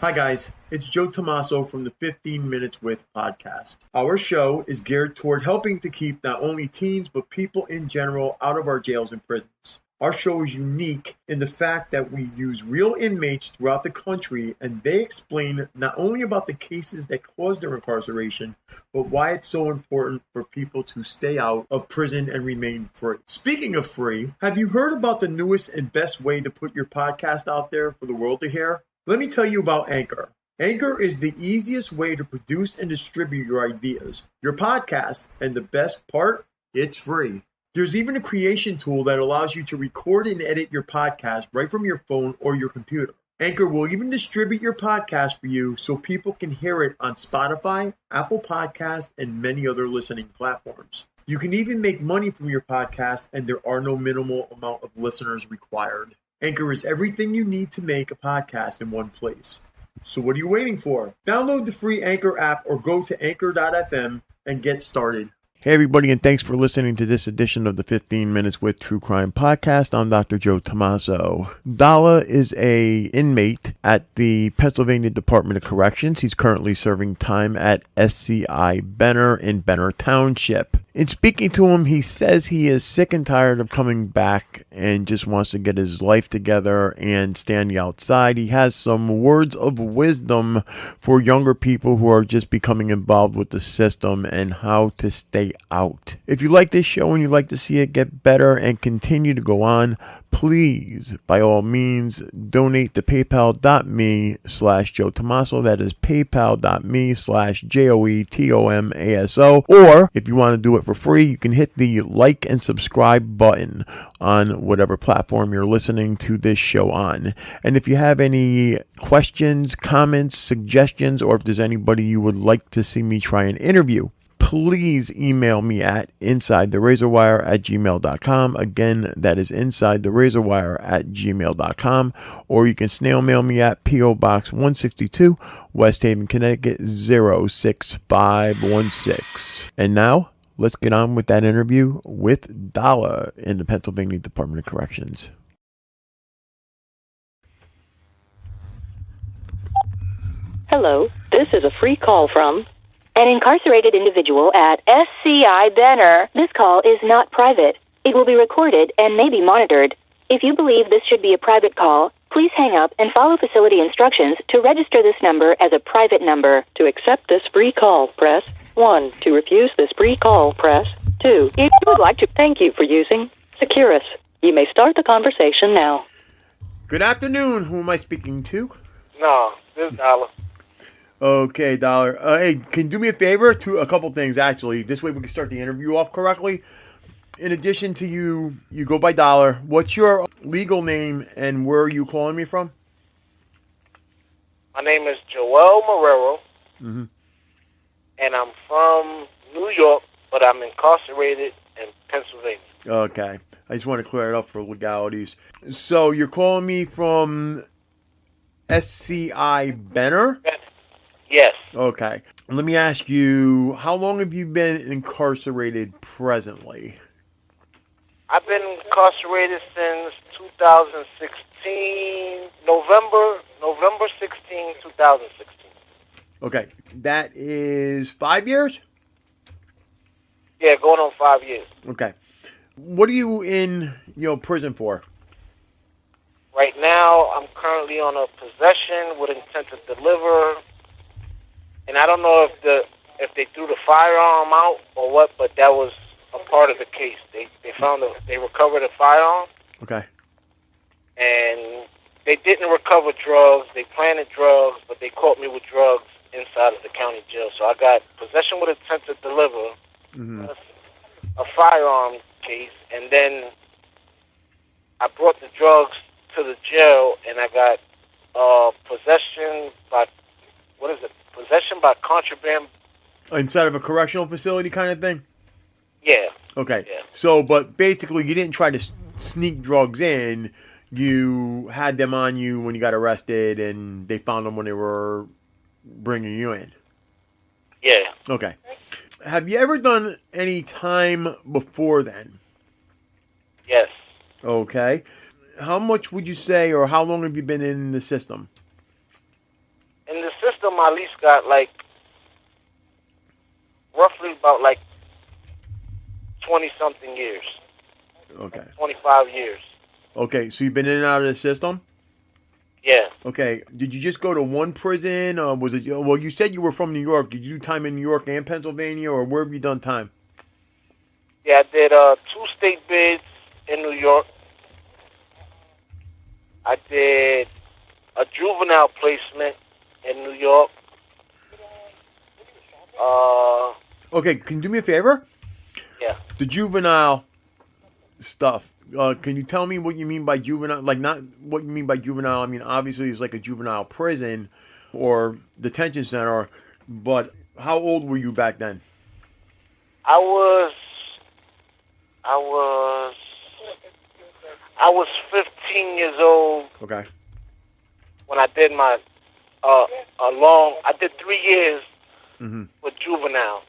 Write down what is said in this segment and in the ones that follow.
Hi guys, it's Joe Tommaso from the 15 Minutes With podcast. Our show is geared toward helping to keep not only teens but people in general out of our jails and prisons. Our show is unique in the fact that we use real inmates throughout the country and they explain not only about the cases that caused their incarceration, but why it's so important for people to stay out of prison and remain free. Speaking of free, have you heard about the newest and best way to put your podcast out there for the world to hear? Let me tell you about Anchor. Anchor is the easiest way to produce and distribute your ideas, your podcast, and the best part, it's free. There's even a creation tool that allows you to record and edit your podcast right from your phone or your computer. Anchor will even distribute your podcast for you so people can hear it on Spotify, Apple Podcasts, and many other listening platforms. You can even make money from your podcast, and there are no minimal amount of listeners required. Anchor is everything you need to make a podcast in one place. So what are you waiting for? Download the free Anchor app or go to anchor.fm and get started. Hey everybody, and thanks for listening to this edition of the 15 Minutes with True Crime podcast. I'm Dr. Joe Tommaso. Dolla is a inmate at the Pennsylvania Department of Corrections. He's currently serving time at SCI Benner in Benner Township. In speaking to him, he says he is sick and tired of coming back and just wants to get his life together and standing outside. He has some words of wisdom for younger people who are just becoming involved with the system and how to stay out. If you like this show and you'd like to see it get better and continue to go on, please, by all means, donate to paypal.me/Joe Tommaso. That is paypal.me/JoeTomaso. Or if you want to do it for free, you can hit the like and subscribe button on whatever platform you're listening to this show on. And if you have any questions, comments, suggestions, or if there's anybody you would like to see me try and interview, please email me at insidetherazorwire@gmail.com. Again, that is insidetherazorwire@gmail.com. Or you can snail mail me at P.O. Box 162, West Haven, Connecticut 06516. And now, let's get on with that interview with Dolla in the Pennsylvania Department of Corrections. Hello, this is a free call from an incarcerated individual at SCI Benner. This call is not private. It will be recorded and may be monitored. If you believe this should be a private call, please hang up and follow facility instructions to register this number as a private number. To accept this free call, press 1. To refuse this free call, press 2. If you would like to, thank you for using Securus. You may start the conversation now. Good afternoon. Who am I speaking to? No, this is Dolla. Okay, Dollar. Hey, can you do me a favor? A couple things, actually. This way we can start the interview off correctly. In addition to you go by Dollar. What's your legal name and where are you calling me from? My name is Joel Marrero, Mm-hmm. and I'm from New York, but I'm incarcerated in Pennsylvania. Okay. I just want to clear it up for legalities. So you're calling me from SCI Benner? Yes. Okay. Let me ask you, how long have you been incarcerated presently? I've been incarcerated since 2016, November 16, 2016. Okay. That is 5 years? Yeah, going on 5 years. Okay. What are you in, prison for? Right now, I'm currently on a possession with intent to deliver. And I don't know if they threw the firearm out or what, but that was a part of the case. They recovered a firearm. Okay. And they didn't recover drugs. They planted drugs, but they caught me with drugs inside of the county jail. So I got possession with intent to deliver, a firearm case, and then I brought the drugs to the jail, and I got possession by contraband. Inside of a correctional facility kind of thing? Yeah. Okay. Yeah. So, but basically you didn't try to sneak drugs in. You had them on you when you got arrested, and they found them when they were bringing you in. Yeah. Okay. Have you ever done any time before then? Yes. Okay. How much would you say, or how long have you been in the system? system, I at least got like roughly about like 20-something years. Okay. 25 years. Okay, so you've been in and out of the system? Yeah. Okay. Did you just go to one prison? Was it? Well, you said you were from New York. Did you do time in New York and Pennsylvania, or where have you done time? Yeah, I did 2 state bids in New York. I did a juvenile placement in New York. Okay, can you do me a favor? Yeah. The juvenile stuff. Can you tell me what you mean by juvenile? Like, not what you mean by juvenile. I mean, obviously, it's like a juvenile prison or detention center. But how old were you back then? I was 15 years old. Okay. When I did my I did 3 years with juvenile.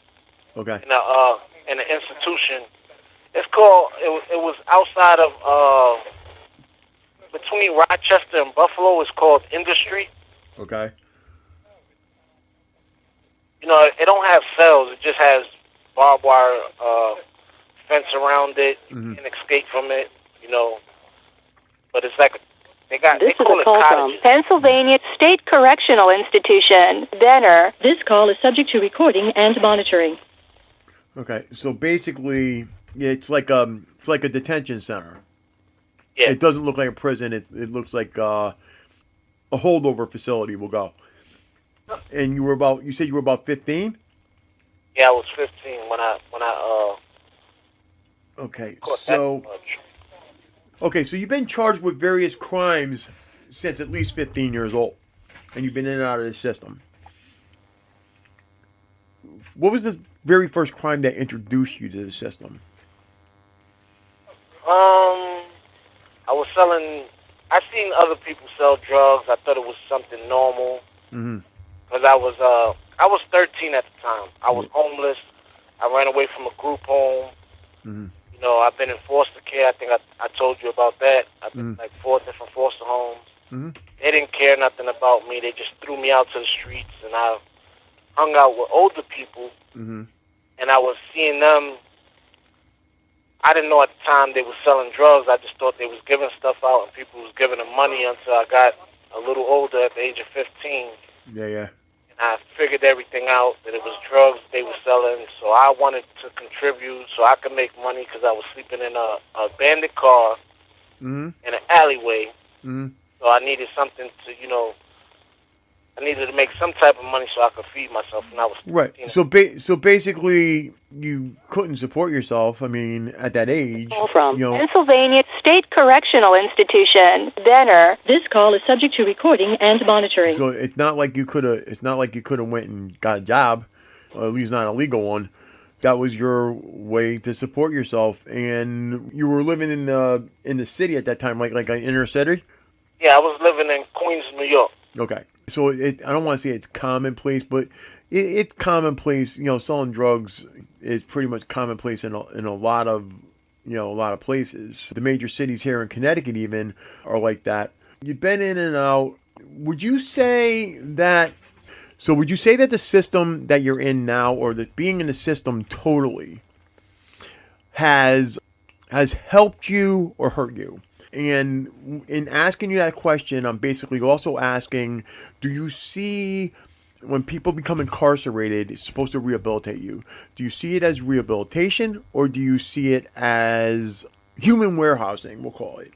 Okay. In an institution. It's called. It was outside of between Rochester and Buffalo. It's called Industry. Okay. You know, it don't have cells. It just has barbed wire fence around it. You can escape from it. You know, but it's like they This is call a it call from cottages. Pennsylvania State Correctional Institution, Benner. This call is subject to recording and monitoring. Okay. So basically, yeah, it's like a detention center. Yeah. It doesn't look like a prison. It looks like a holdover facility. We'll go. And you said you were about 15? Yeah, I was 15 when I Okay. caught So that much. okay, so you've been charged with various crimes since at least 15 years old, and you've been in and out of the system. What was the very first crime that introduced you to the system? I was selling. I seen other people sell drugs. I thought it was something normal. Because I was 13 at the time. I was homeless. I ran away from a group home. You know, I've been in foster care. I think I told you about that. I've been like 4 different foster homes. They didn't care nothing about me. They just threw me out to the streets, and I hung out with older people. And I was seeing them. I didn't know at the time they were selling drugs. I just thought they was giving stuff out, and people was giving them money until I got a little older at the age of 15. Yeah. And I figured everything out, that it was drugs they were selling. So I wanted to contribute so I could make money because I was sleeping in a abandoned car in an alleyway. So I needed something to, you know, I needed to make some type of money so I could feed myself. And I was 15. Right. So basically, you couldn't support yourself. I mean, at that age, Call from you know. Pennsylvania State Correctional Institution, Benner. This call is subject to recording and monitoring. So it's not like you could have. It's not like you could have went and got a job, or at least not a legal one. That was your way to support yourself, and you were living in the city at that time, like an inner city. Yeah, I was living in Queens, New York. Okay, so I don't want to say it's commonplace, but it's commonplace. You know, selling drugs is pretty much commonplace in a lot of a lot of places. The major cities here in Connecticut even are like that. You've been in and out. Would you say that? So would you say that the system that you're in now, or that being in the system totally, has helped you or hurt you? And in asking you that question, I'm basically also asking, do you see when people become incarcerated, it's supposed to rehabilitate you? Do you see it as rehabilitation, or do you see it as human warehousing, we'll call it?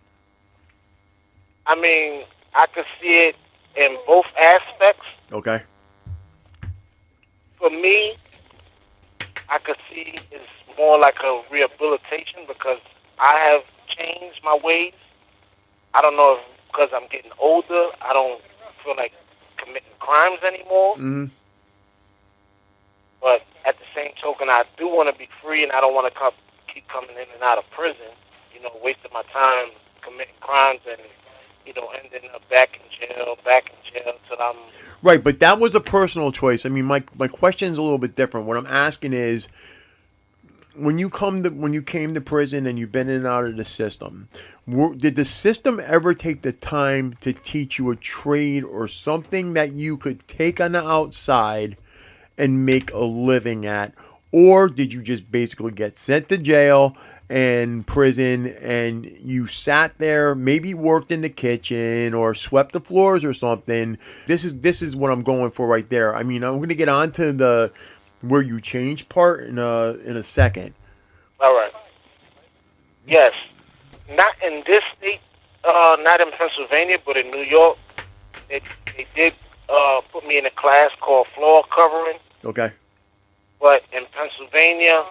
I mean, I could see it in both aspects. Okay. For me, I could see it's more like a rehabilitation because I have changed my ways. I don't know if because I'm getting older, I don't feel like committing crimes anymore. But at the same token, I do want to be free, and I don't want to keep coming in and out of prison, you know, wasting my time committing crimes and, you know, ending up back in jail till I'm... Right, but that was a personal choice. I mean, my question's a little bit different. What I'm asking is, when you came to prison and you've been in and out of the system, Did the system ever take the time to teach you a trade or something that you could take on the outside and make a living at? Or did you just basically get sent to jail and prison and you sat there, maybe worked in the kitchen or swept the floors or something? This is what I'm going for right there. I mean, I'm going to get on to the where you change part in a second. All right. Yes. Not in this state, not in Pennsylvania, but in New York, they did put me in a class called floor covering. Okay. But in Pennsylvania,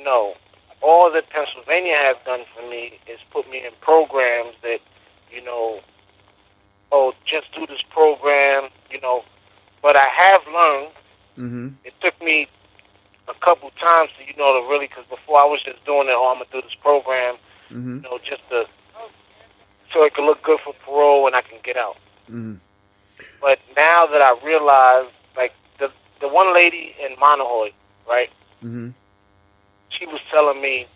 no. All that Pennsylvania has done for me is put me in programs that, just do this program, But I have learned. Mm-hmm. It took me a couple times to, to really, because before I was just doing it, I'm going to do this program, Mm-hmm. So it can look good for parole and I can get out. Mm-hmm. But now that I realize, like, the one lady in Monohoy, right? Mm-hmm. She was telling me,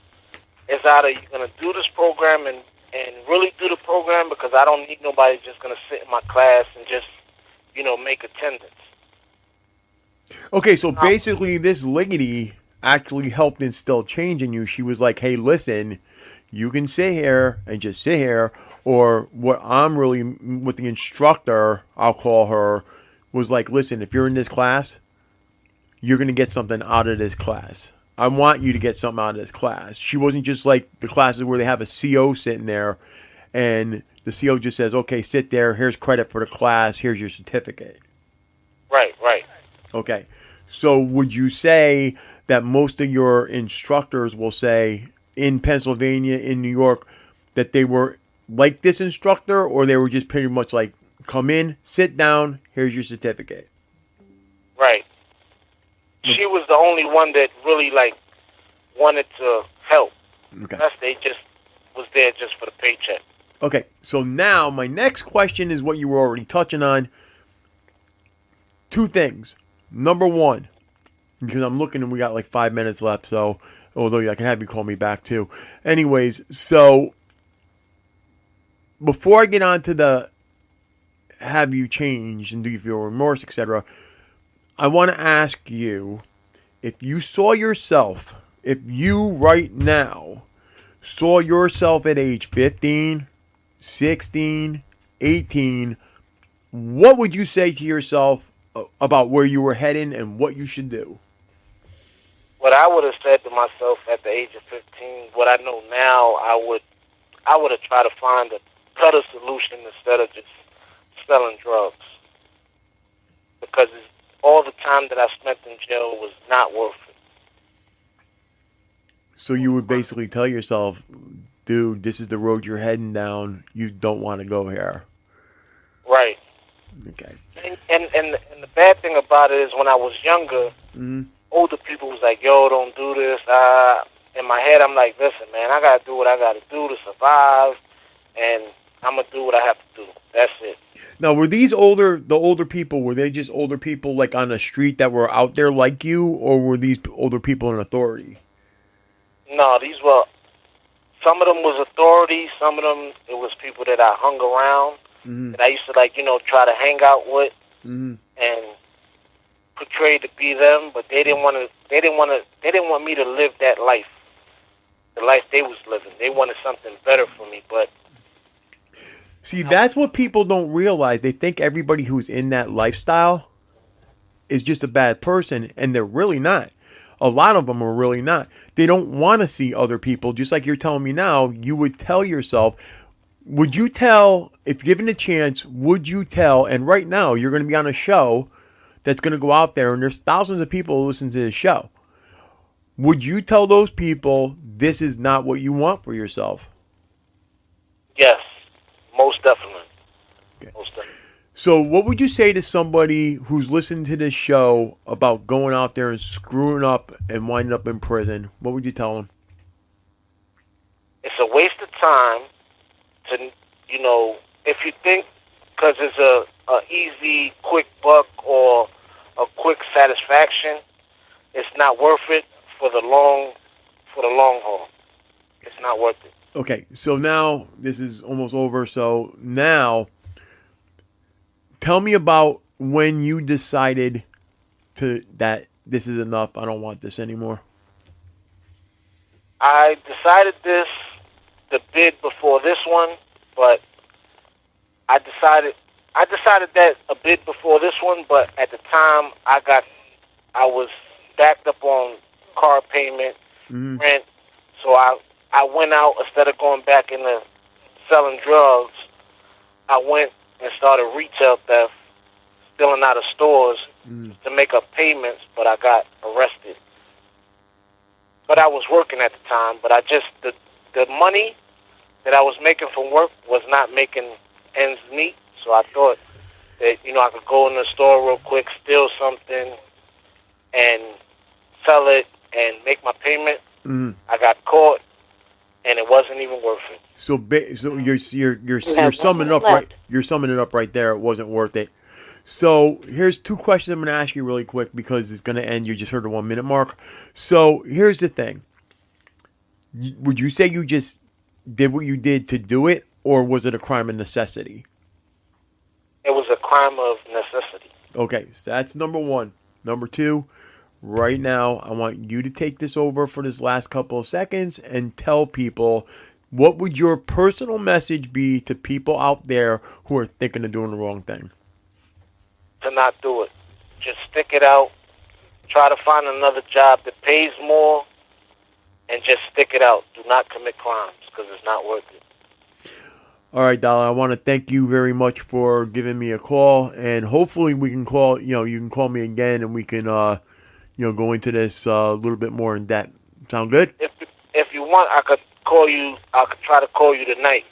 it's either you're going to do this program and really do the program, because I don't need nobody just going to sit in my class and just, make attendance. Okay, so basically this lady actually helped instill change in you. She was like, hey, listen, you can sit here and just sit here. Or what the instructor, I'll call her, was like, listen, if you're in this class, you're going to get something out of this class. I want you to get something out of this class. She wasn't just like the classes where they have a CO sitting there and the CO just says, okay, sit there. Here's credit for the class. Here's your certificate. Right. Okay. So would you say that most of your instructors will say in Pennsylvania, in New York, that they were like this instructor, or they were just pretty much like, come in, sit down, here's your certificate? Right. She was the only one that really, wanted to help. Okay. They just was there just for the paycheck. Okay, so now my next question is what you were already touching on. Two things. Number one, because I'm looking and we got 5 minutes left, so although I can have you call me back too. Anyways, so before I get on to the have you changed and do you feel remorse, etc., I want to ask you, if you right now saw yourself at age 15, 16, 18, what would you say to yourself about where you were heading and what you should do? What I would have said to myself at the age of 15, what I know now, I would have tried to find a better solution instead of just selling drugs. Because all the time that I spent in jail was not worth it. So you would basically tell yourself, dude, this is the road you're heading down. You don't want to go here. Right. Okay. And the bad thing about it is when I was younger, Mm-hmm. older people was like, yo, don't do this. In my head, I'm like, listen, man, I got to do what I got to do to survive, and I'm going to do what I have to do. That's it. Now, were these the older people, were they just older people like on the street that were out there like you, or were these older people in authority? No, some of them was authority, some of them, it was people that I hung around, Mm-hmm. that I used to try to hang out with, Mm-hmm. and portray to be them, but they didn't want me to live that life, the life they was living. They wanted something better for me, but see, that's what people don't realize. They think everybody who's in that lifestyle is just a bad person, and they're really not. A lot of them are really not. They don't want to see other people, just like you're telling me now. You would tell yourself, would you tell, if given a chance, would you tell, and right now you're going to be on a show that's going to go out there, and there's thousands of people who listen to this show. Would you tell those people this is not what you want for yourself? yes, most definitely. Okay. Most definitely. So what would you say to somebody who's listening to this show about going out there and screwing up and winding up in prison? What would you tell them? It's a waste of time to, if you think, because it's a easy, quick buck or a quick satisfaction, it's not worth it for the long haul. It's not worth it. Okay, so now this is almost over. So now, tell me about when you decided that this is enough. I don't want this anymore. I decided the bid before this one, but I decided that a bid before this one, but at the time I was backed up on car payment, rent, so I went out instead of going back into selling drugs. I went and started retail theft, stealing out of stores to make up payments, but I got arrested. But I was working at the time, but the money that I was making from work was not making ends meet, so I thought that, I could go in the store real quick, steal something, and sell it and make my payment. I got caught, and it wasn't even worth it. So you're summing it up right. You're summing it up right there. It wasn't worth it. So here's two questions I'm going to ask you really quick because it's going to end. You just heard the 1 minute mark. So here's the thing. Would you say you just did what you did to do it, or was it a crime of necessity? It was a crime of necessity. Okay, so that's number one. Number two, right now, I want you to take this over for this last couple of seconds and tell people, what would your personal message be to people out there who are thinking of doing the wrong thing? To not do it. Just stick it out. Try to find another job that pays more, and just stick it out. Do not commit crimes because it's not worth it. All right, Dolla, I want to thank you very much for giving me a call, and hopefully we can call. You can call me again, and we can go into this a little bit more in depth. Sound good? If you want, I could call you. I could try to call you tonight.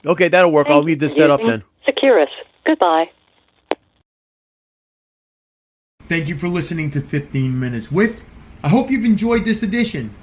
Okay, that'll work. I'll leave this set up then. Securus. Goodbye. Thank you for listening to 15 Minutes With. I hope you've enjoyed this edition.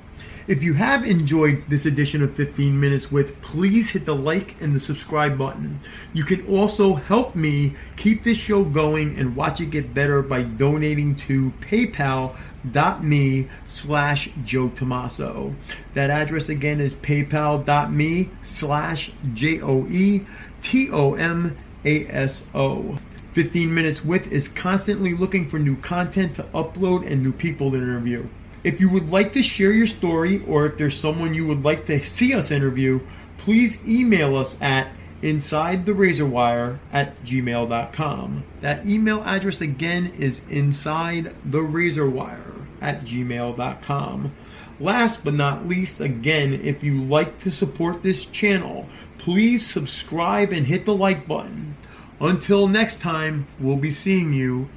If you have enjoyed this edition of 15 Minutes With, please hit the like and the subscribe button. You can also help me keep this show going and watch it get better by donating to paypal.me/Joe Tomaso. That address again is paypal.me/JoeTomaso. 15 Minutes With is constantly looking for new content to upload and new people to interview. If you would like to share your story, or if there's someone you would like to see us interview, please email us at insidetherazorwire@gmail.com. That email address again is insidetherazorwire@gmail.com. Last but not least, again, if you like to support this channel, please subscribe and hit the like button. Until next time, we'll be seeing you